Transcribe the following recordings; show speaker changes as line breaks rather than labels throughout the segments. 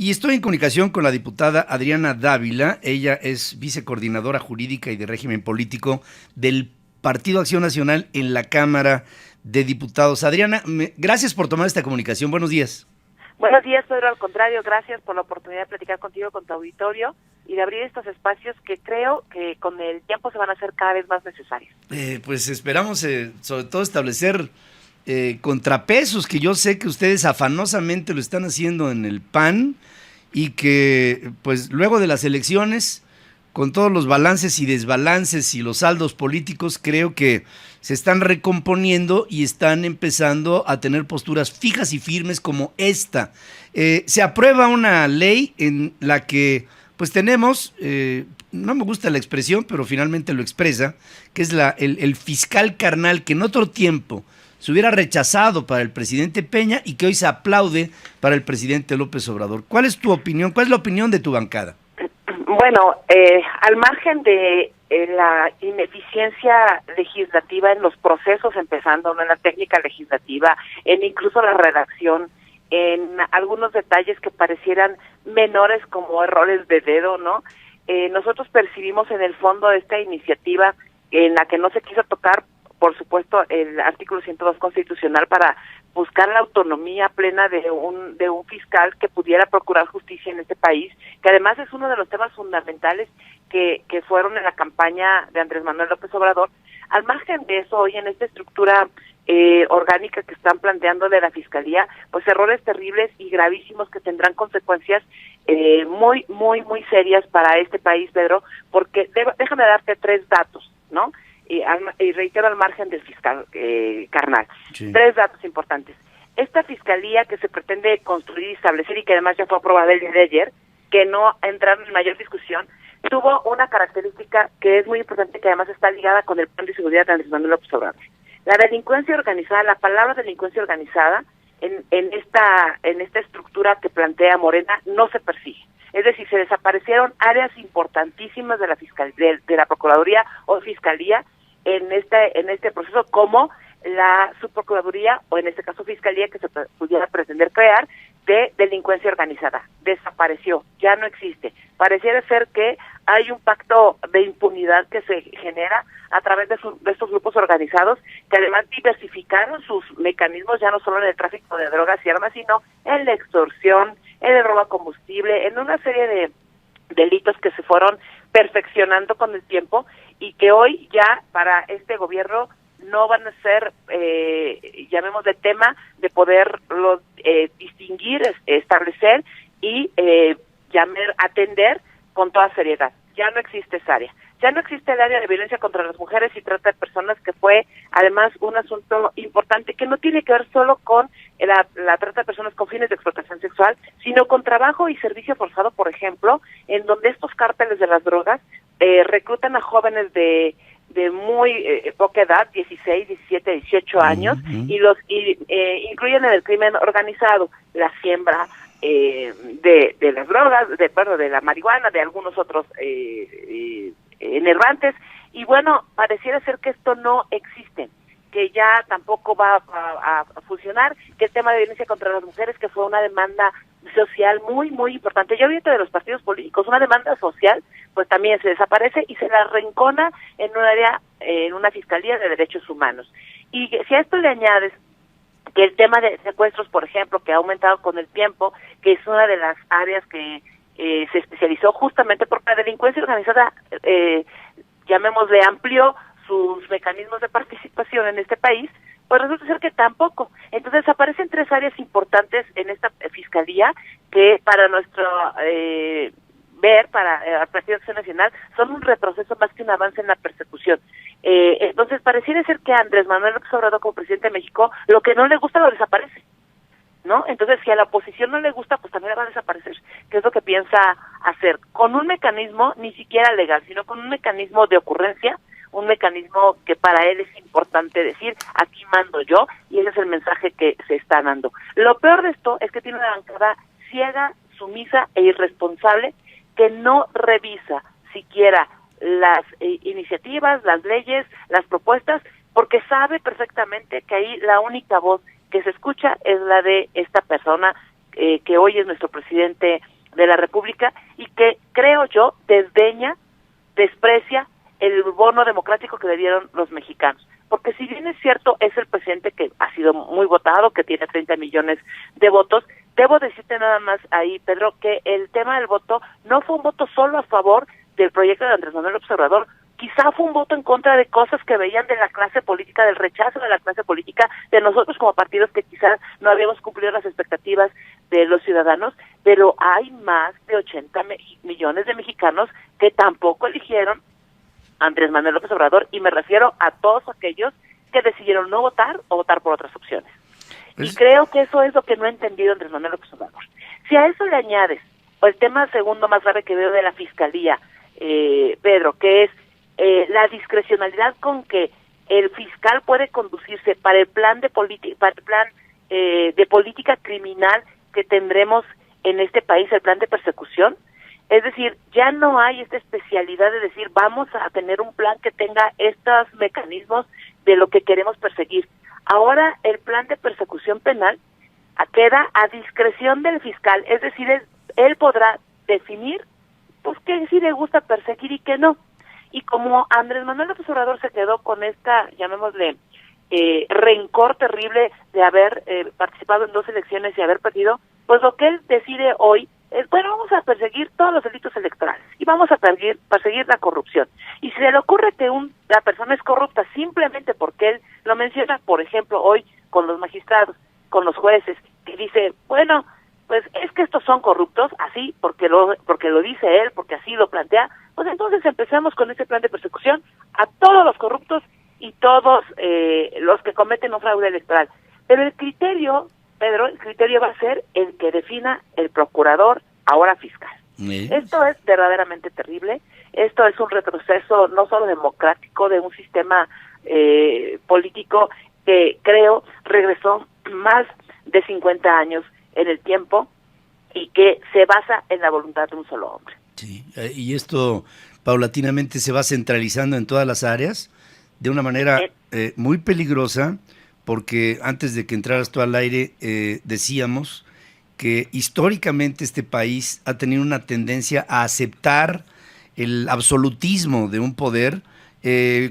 Y estoy en comunicación con la diputada Adriana Dávila. Ella es vicecoordinadora jurídica y de régimen político del Partido Acción Nacional en la Cámara de Diputados. Adriana, gracias por tomar esta comunicación. Buenos días.
Buenos días, Pedro. Al contrario, gracias por la oportunidad de platicar contigo, con tu auditorio y de abrir estos espacios que creo que con el tiempo se van a hacer cada vez más necesarios.
Pues esperamos sobre todo establecer contrapesos, que yo sé que ustedes afanosamente lo están haciendo en el PAN y que pues luego de las elecciones, con todos los balances y desbalances y los saldos políticos, creo que se están recomponiendo y están empezando a tener posturas fijas y firmes como esta. Se aprueba una ley en la que pues tenemos, no me gusta la expresión, pero finalmente lo expresa, que es el fiscal carnal que en otro tiempo se hubiera rechazado para el presidente Peña y que hoy se aplaude para el presidente López Obrador. ¿Cuál es tu opinión? ¿Cuál es la opinión de tu bancada?
Bueno, al margen de la ineficiencia legislativa en los procesos, empezando en la técnica legislativa, en incluso la redacción, en algunos detalles que parecieran menores como errores de dedo, ¿no? Nosotros percibimos en el fondo de esta iniciativa en la que no se quiso tocar, por supuesto, el artículo 102 constitucional para buscar la autonomía plena de un fiscal que pudiera procurar justicia en este país, que además es uno de los temas fundamentales que fueron en la campaña de Andrés Manuel López Obrador. Al margen de eso, hoy en esta estructura orgánica que están planteando de la Fiscalía, pues errores terribles y gravísimos que tendrán consecuencias muy, muy, muy serias para este país, Pedro, porque déjame darte 3 datos, ¿no? Y reitero al margen del fiscal carnal. Sí. 3 datos importantes. Esta fiscalía que se pretende construir y establecer y que además ya fue aprobada el día de ayer, que no entraron en mayor discusión, tuvo una característica que es muy importante, que además está ligada con el plan de seguridad de Andrés Manuel López Obrador. La delincuencia organizada, la palabra delincuencia organizada en esta estructura que plantea Morena no se persigue. Es decir, se desaparecieron áreas importantísimas de la Procuraduría o Fiscalía en este proceso, como la Subprocuraduría, o en este caso Fiscalía, que se pudiera pretender crear, de delincuencia organizada. Desapareció, ya no existe. Pareciera ser que hay un pacto de impunidad que se genera a través de estos grupos organizados, que además diversificaron sus mecanismos, ya no solo en el tráfico de drogas y armas, sino en la extorsión, en el robo a combustible, en una serie de delitos que se fueron perfeccionando con el tiempo y que hoy ya para este gobierno no van a ser, llamémosle, tema de poderlo distinguir, establecer y atender con toda seriedad. Ya no existe esa área. Ya no existe el área de violencia contra las mujeres y trata de personas, que fue además un asunto importante que no tiene que ver solo con la trata de personas con fines de explotación sexual, sino con trabajo y servicio forzado, por ejemplo, en donde estos cárteles de las drogas reclutan a jóvenes de muy poca edad, 16, 17, 18 años, y los incluyen en el crimen organizado, la siembra de las drogas, de la marihuana, de algunos otros enervantes, y bueno, pareciera ser que esto no existe, que ya tampoco va a funcionar, que el tema de violencia contra las mujeres, que fue una demanda social muy, muy importante, ya ahorita de los partidos políticos, una demanda social, pues también se desaparece y se la rincona en un área, en una fiscalía de derechos humanos. Y si a esto le añades que el tema de secuestros, por ejemplo, que ha aumentado con el tiempo, que es una de las áreas que se especializó justamente porque la delincuencia organizada, llamémosle, amplió sus mecanismos de participación en este país, pues resulta ser que tampoco. Entonces aparecen 3 áreas importantes en esta fiscalía que para nuestro para el Partido Acción Nacional son un retroceso más que un avance en la persecución. Entonces pareciera ser que a Andrés Manuel López Obrador, como presidente de México, lo que no le gusta lo desaparece, ¿no? Entonces, si a la oposición no le gusta, pues también va a desaparecer, que es lo que piensa hacer, con un mecanismo ni siquiera legal, sino con un mecanismo de ocurrencia, un mecanismo que para él es importante decir, aquí mando yo, y ese es el mensaje que se está dando. Lo peor de esto es que tiene una bancada ciega, sumisa e irresponsable, que no revisa siquiera las iniciativas, las leyes, las propuestas, porque sabe perfectamente que ahí la única voz que se escucha es la de esta persona que hoy es nuestro presidente de la República y que, creo yo, desprecia el bono democrático que le dieron los mexicanos. Porque si bien es cierto, es el presidente que ha sido muy votado, que tiene 30 millones de votos, debo decirte nada más ahí, Pedro, que el tema del voto no fue un voto solo a favor del proyecto de Andrés Manuel López Obrador, quizá fue un voto en contra de cosas que veían de la clase política, del rechazo de la clase política, de nosotros como partidos que quizás no habíamos cumplido las expectativas de los ciudadanos, pero hay más de 80 millones de mexicanos que tampoco eligieron a Andrés Manuel López Obrador, y me refiero a todos aquellos que decidieron no votar o votar por otras opciones. Y creo que eso es lo que no ha entendido Andrés Manuel López Obrador. Si a eso le añades el tema segundo más grave que veo de la Fiscalía, Pedro, que es la discrecionalidad con que el fiscal puede conducirse para el plan de política criminal que tendremos en este país, el plan de persecución. Es decir, ya no hay esta especialidad de decir vamos a tener un plan que tenga estos mecanismos de lo que queremos perseguir. Ahora el plan de persecución penal queda a discreción del fiscal, es decir, él podrá definir pues que sí le gusta perseguir y que no. Y como Andrés Manuel López Obrador se quedó con esta, llamémosle, rencor terrible de haber participado en 2 elecciones y haber perdido, pues lo que él decide hoy es, bueno, vamos a perseguir todos los delitos electorales y vamos a perseguir la corrupción. Y si se le ocurre que la persona es corrupta simplemente porque él lo menciona, por ejemplo, hoy con los magistrados, con los jueces, que dice, bueno, pues es que estos son corruptos, así, porque lo dice él, porque así lo plantea, pues entonces empezamos con ese plan de persecución a todos los corruptos y todos los que cometen un fraude electoral. Pero el criterio, Pedro, va a ser el que defina el procurador, ahora fiscal. Esto es verdaderamente terrible. Esto es un retroceso no solo democrático de un sistema político que creo regresó más de 50 años en el tiempo y que se basa en la voluntad de un solo hombre.
Sí, y esto paulatinamente se va centralizando en todas las áreas de una manera muy peligrosa, porque antes de que entraras tú al aire decíamos que históricamente este país ha tenido una tendencia a aceptar el absolutismo de un poder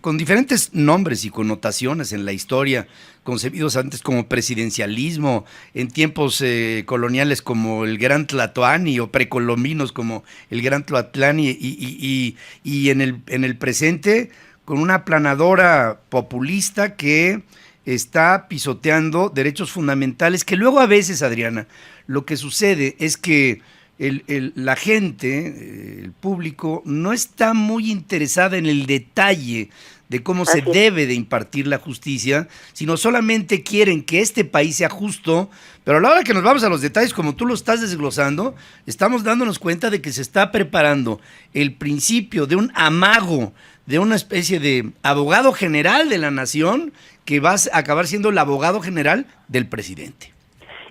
con diferentes nombres y connotaciones en la historia, concebidos antes como presidencialismo, en tiempos coloniales como el Gran Tlatoani o precolombinos como el Gran Tlatlani y en el presente con una aplanadora populista que está pisoteando derechos fundamentales que luego a veces, Adriana, lo que sucede es que la gente, el público, no está muy interesada en el detalle de cómo se debe de impartir la justicia, sino solamente quieren que este país sea justo, pero a la hora que nos vamos a los detalles, como tú lo estás desglosando, estamos dándonos cuenta de que se está preparando el principio de un amago, de una especie de abogado general de la nación, que va a acabar siendo el abogado general del presidente.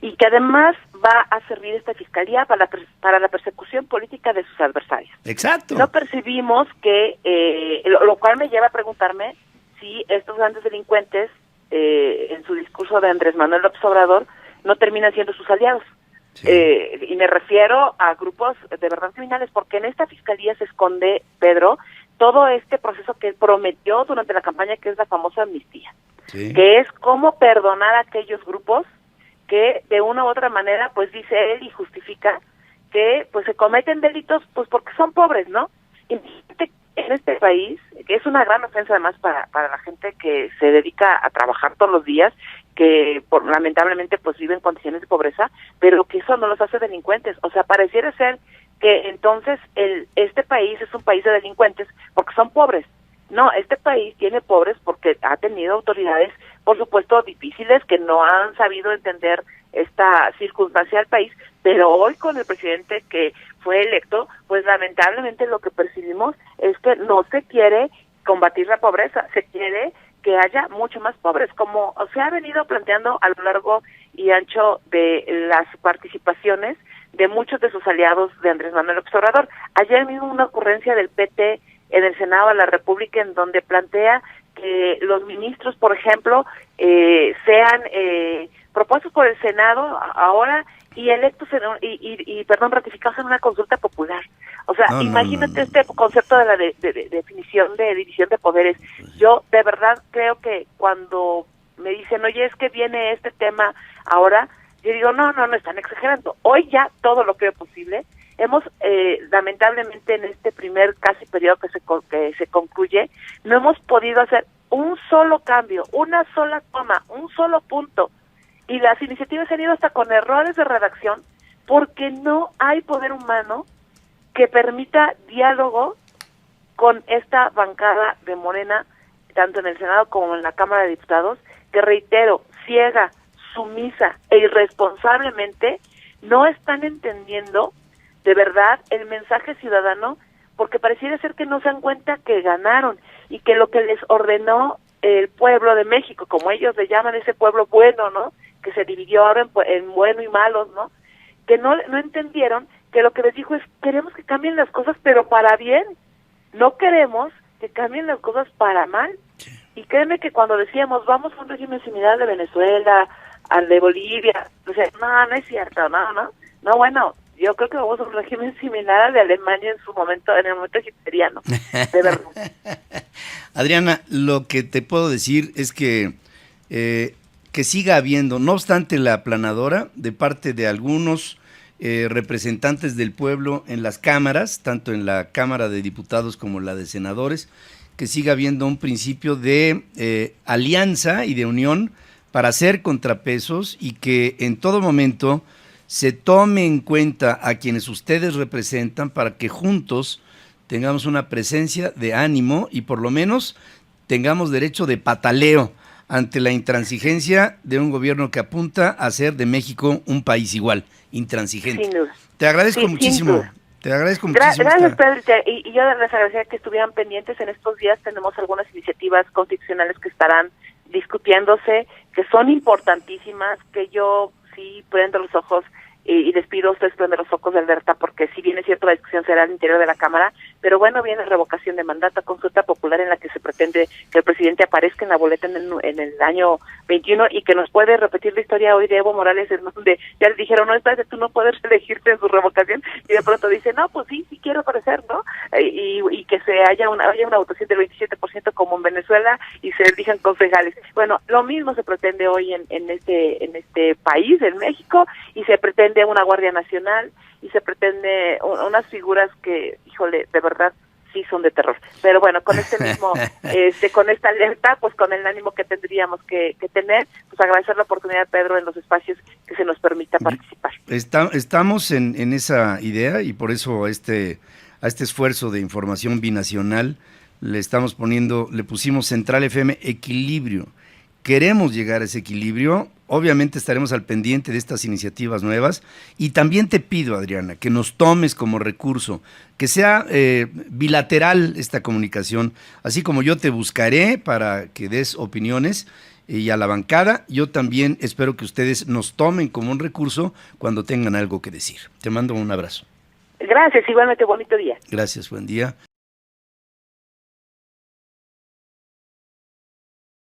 Y que además va a servir esta fiscalía para la persecución política de sus adversarios.
Exacto.
No percibimos que, lo cual me lleva a preguntarme si estos grandes delincuentes, en su discurso de Andrés Manuel López Obrador, no terminan siendo sus aliados. Sí. Y me refiero a grupos de verdad criminales, porque en esta fiscalía se esconde, Pedro, todo este proceso que él prometió durante la campaña, que es la famosa amnistía, sí, que es cómo perdonar a aquellos grupos que de una u otra manera, pues dice él y justifica que pues se cometen delitos pues porque son pobres, ¿no? Y en este país, que es una gran ofensa además para la gente que se dedica a trabajar todos los días, que lamentablemente pues viven en condiciones de pobreza, pero que eso no los hace delincuentes. O sea, pareciera ser que entonces este país es un país de delincuentes porque son pobres. No, este país tiene pobres porque ha tenido autoridades, por supuesto, difíciles, que no han sabido entender esta circunstancia del país, pero hoy con el presidente que fue electo, pues lamentablemente lo que percibimos es que no se quiere combatir la pobreza, se quiere que haya mucho más pobres, como se ha venido planteando a lo largo y ancho de las participaciones de muchos de sus aliados de Andrés Manuel López Obrador. Ayer mismo una ocurrencia del PT en el Senado de la República, en donde plantea que los ministros, por ejemplo, sean propuestos por el Senado ahora y electos ratificados en una consulta popular. O sea, imagínate este concepto de la definición de división de poderes. Yo de verdad creo que cuando me dicen, oye, es que viene este tema ahora, yo digo, no están exagerando. Hoy ya todo lo creo posible. Hemos, lamentablemente, en este primer casi periodo que se concluye, no hemos podido hacer un solo cambio, una sola toma, un solo punto. Y las iniciativas se han ido hasta con errores de redacción, porque no hay poder humano que permita diálogo con esta bancada de Morena, tanto en el Senado como en la Cámara de Diputados, que reitero, ciega, sumisa e irresponsablemente no están entendiendo de verdad el mensaje ciudadano, porque pareciera ser que no se dan cuenta que ganaron y que lo que les ordenó el pueblo de México, como ellos le llaman, ese pueblo bueno, ¿no?, que se dividió ahora en bueno y malos, ¿no?, que no entendieron que lo que les dijo es, queremos que cambien las cosas, pero para bien, no queremos que cambien las cosas para mal. Y créeme que cuando decíamos, vamos a un régimen similar de Venezuela, al de Bolivia, o sea, no es cierto, no, bueno, yo creo que vamos a un régimen similar al de Alemania en el momento hitleriano, de verdad.
Adriana, lo que te puedo decir es que siga habiendo, no obstante la aplanadora de parte de algunos representantes del pueblo en las cámaras, tanto en la Cámara de Diputados como la de Senadores, que siga habiendo un principio de alianza y de unión para hacer contrapesos y que en todo momento se tome en cuenta a quienes ustedes representan para que juntos tengamos una presencia de ánimo y por lo menos tengamos derecho de pataleo ante la intransigencia de un gobierno que apunta a hacer de México un país igual, intransigente.
Sin duda.
Te agradezco muchísimo. Te agradezco muchísimo.
Gracias, Pedro. Y yo les agradecería que estuvieran pendientes. En estos días tenemos algunas iniciativas constitucionales que estarán discutiéndose, que son importantísimas, que yo sí prendo los ojos y les pido a ustedes prender los ojos de alerta, porque si bien es cierto la discusión será al interior de la Cámara, pero bueno, viene revocación de mandato, consulta popular en la que se pretende que el presidente aparezca en la boleta en el año 21 y que nos puede repetir la historia hoy de Evo Morales, en donde ya le dijeron, no, espérate, tú no puedes elegirte en su revocación, y de pronto dice, no, pues sí quiero aparecer, ¿no? Y que haya una votación del 27% como en Venezuela y se elijan concejales. Bueno, lo mismo se pretende hoy en este país, en México, y se pretende una Guardia Nacional y se pretende unas figuras que, híjole, de verdad sí son de terror. Pero bueno, con este mismo, con esta alerta, pues con el ánimo que tendríamos que tener, pues agradecer la oportunidad, Pedro, en los espacios que se nos permita participar.
Estamos en esa idea y por eso a este esfuerzo de información binacional le pusimos Central FM Equilibrio. Queremos llegar a ese equilibrio, obviamente estaremos al pendiente de estas iniciativas nuevas y también te pido, Adriana, que nos tomes como recurso, que sea bilateral esta comunicación, así como yo te buscaré para que des opiniones y a la bancada, yo también espero que ustedes nos tomen como un recurso cuando tengan algo que decir. Te mando un abrazo.
Gracias, igualmente bonito día.
Gracias, buen día.